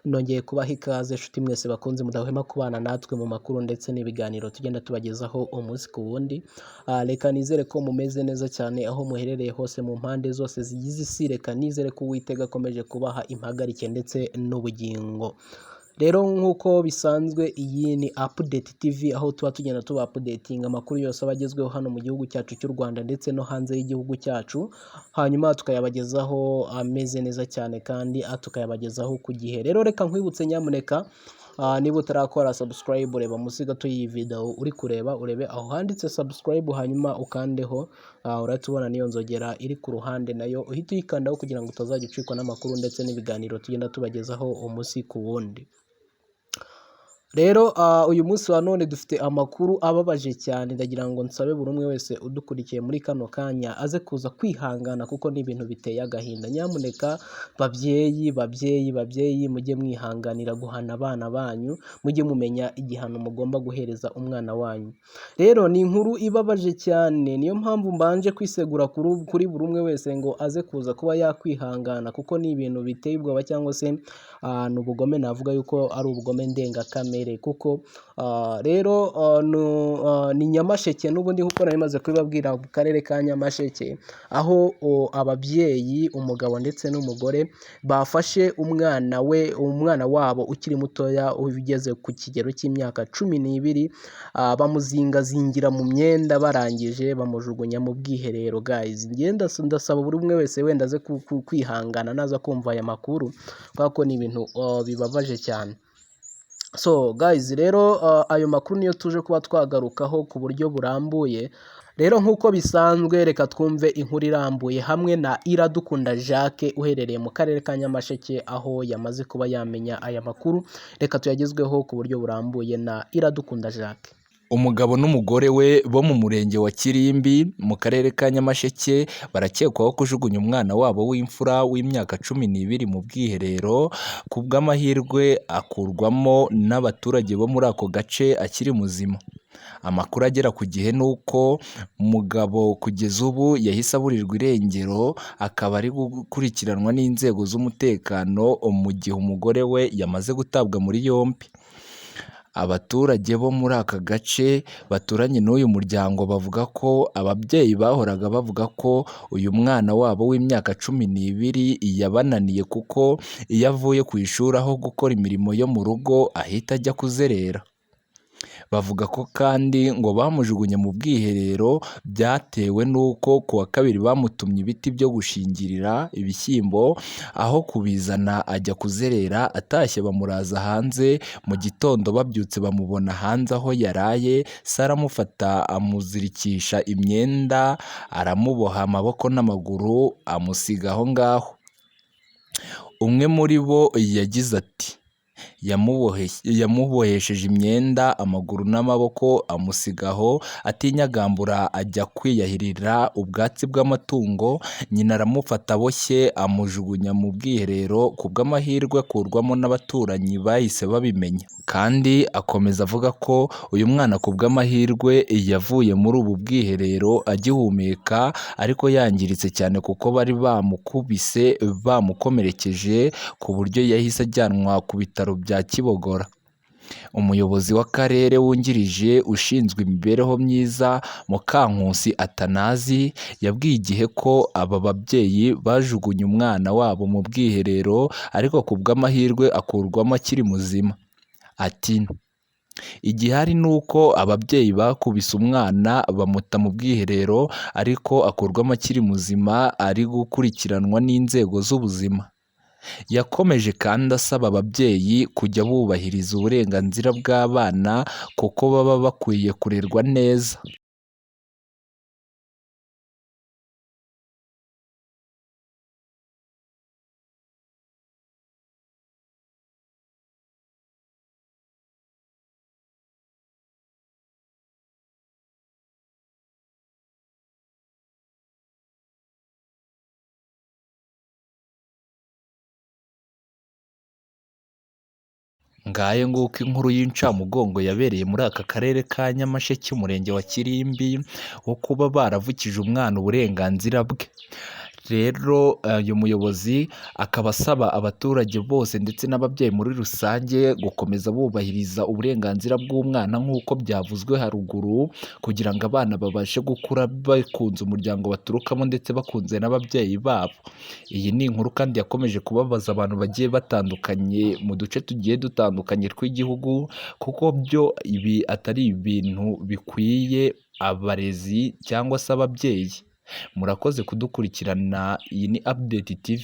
nongeye kubaha ikaze nshuti mwese bakunze mudahwema kubana natwe mu makuru ndetse n'ibiganiro tugenda tubagezaho umunsi ku wundi. Reka nizere ko mumeze neza cyane aho muherereye hose mu mpande zose zigize isi. Reka nizere ko Uwiteka akomeje kubaha impagarike ndetse n'ubugingo. Rero nk'uko bisanzwe iyi ni Update TV aho tuba tugenda tuba updating amakuru yose abagezweho hano mu gihugu cyacu cy'u Rwanda ndetse no hanze y'igihugu cyacu, hanyuma tukayabagezaho ameze neza cyane kandi tukayabagezaho ku gihe. Rero reka nkwibutse nyamuneka, niba utarakora subscribe reba munsi gato y'iyi video uri kureba, urebe aho handitse subscribe hanyuma ukandeho, urahita ubona niyo nzogera iri ku ruhande nayo uhita uyikandaho kugira ngo utazajya ucikwa n'amakuru ndetse n'ibiganiro tugenda tubagezaho umunsi ku wundi. Rero uyu munsi wa none dufite amakuru ababaje cyane, ndagira ngo nsabe buri umwe wese udukurikiye muri kano kanya aze kuza kwihangana kuko ni ibintu biteye agahinda. Nyamuneka babyeyi mujye mwihanganira guhana abana banyu, mujye mumenya igihano mugomba guhereza umwana wanyu. Rero ni inkuru ibabaje cyane, niyo mpamvu mbanje kwisegura kuri buri umwe wese ngo aze kuza kuba yakwihangana kuko ni ibintu biteye ubwoba, cyangwa se ni ubugome, navuga yuko ari ubugome ndengakamere kuko rero ni Nyamasheke n'ubundi kuko nari maze kubibabwira mu karere ka Nyamasheke, aho ababyeyi umugabo ndetse n'umugore bafashe umwana wabo ukiri mutoya ugeze ku kigero cy'imyaka 12, bamuzingazingira mu myenda, barangije bamujugunya mu bwiherero. Guys, ndasaba buri umwe wese wenda aze kwihangana naza kumva aya makuru kuko ni ibintu bibabaje cyane. So guys, rero ayo makuru niyo tuje kuba twagarukaho ku buryo burambuye. Rero nk'uko bisanzwe reka twumve inkuru irambuye hamwe na Iradukunda Jacques uherereye mu karere ka Nyamasheke, aho yamaze kuba yamenya aya makuru. Reka tuyagezweho ku buryo burambuye na Iradukunda Jacques. Umugabo n'umugore we bo mu murenge wa Kirimbi mu karere ka Nyamasheke barakekwaho kujugunya umwana wabo w'imfura w'imyaka 12 mu bwiherero. Ku bw'amahirwe akurwamo n'abaturage bo muri ako gace akiri muzima. Amakuru agera ku gihe nuko umugabo kugeza ubu yahise aburirwa irengero, akaba ari gukurikiranwa n'inzego z'umutekano mu gihe umugore we yamaze gutabwa muri yombi. Abaturage bo muri aka gace baturanye n'uyu muryango bavuga ko ababyeyi bahoraga bavuga ko uyu mwana wabo w'imyaka 12 yabananiye kuko iyo avuye ku ishuri aho gukora imirimo yo mu rugo ahita ajya kuzerera. Bavuga ko kandi ngo bamujugunye mu bwiherero byatewe n'uko ku wa kabiri bamutumye ibiti byo gushingirira ibishyimbo, aho kubizana ajya kuzerera, atashye bamuraza hanze. Mu gitondo babyutse bamubona hanze aho yaraye, se aramufata amuzirikisha imyenda, aramuboha amaboko n'amaguru amusiga aho ngaho. Umwe muri bo yagize ati yamubohesheje imyenda amaguru n'amaboko amusigaho, atinyagambura ajya kwiyahirira ubwatsi bw'amatungo. Nyina aramufata aboshye amujugunya mu bwiherero. Ku bw'amahirwe akurwamo n'abaturanyi bahise babimenya, kandi akomeza avuga ko uyu mwana ku bw'amahirwe yavuye muri ubu bwiherero agihumeka, ariko yangiritse cyane kuko bari bamukubise bamukomerekeje ku buryo yahise ajyanwa ku bitaro bya Kibogora. Umuyobozi w'akarere wungirije ushinzwe imibereho myiza Mukankusi Atanazi yabwiye igihe ko aba babyeyi bajugunye umwana wabo mu bwiherero, ariko ku bw'amahirwe akurwamo akiri muzima. Ati igihari ni uko ababyeyi bakubise umwana bamuta mu bwiherero, ariko akurwamo akiri muzima, ari gukurikiranwa n'inzego z'ubuzima. Yakomeje kandi asaba ababyeyi kujya bubahiriza uburenganzira bw'abana kuko baba bakwiye kurerwa neza. Ngaye nguko inkuru y'incamugongo yabereye muri aka karere ka Nyamasheke umurenge wa Kirimbi wo kuba baravukije umwana uburenganzira bwe. Rero uyu muyobozi akaba asaba abaturage bose ndetse n'ababyeyi muri rusange gukomeza bubahiriza uburenganzira bw'umwana nk'uko byavuzwe haruguru, kugira ngo abana babashe gukura bakunze umuryango baturukamo ndetse bakunze n'ababyeyi babo. Iyi ni inkuru kandi yakomeje kubabaza abantu bagiye batandukanye mu duce tugiye dutandukanye tw'igihugu, kuko byo ibi atari ibintu bikwiye abarezi cyangwa se ababyeyi. Murakoze kudukurikirana, iyi ni Update TV.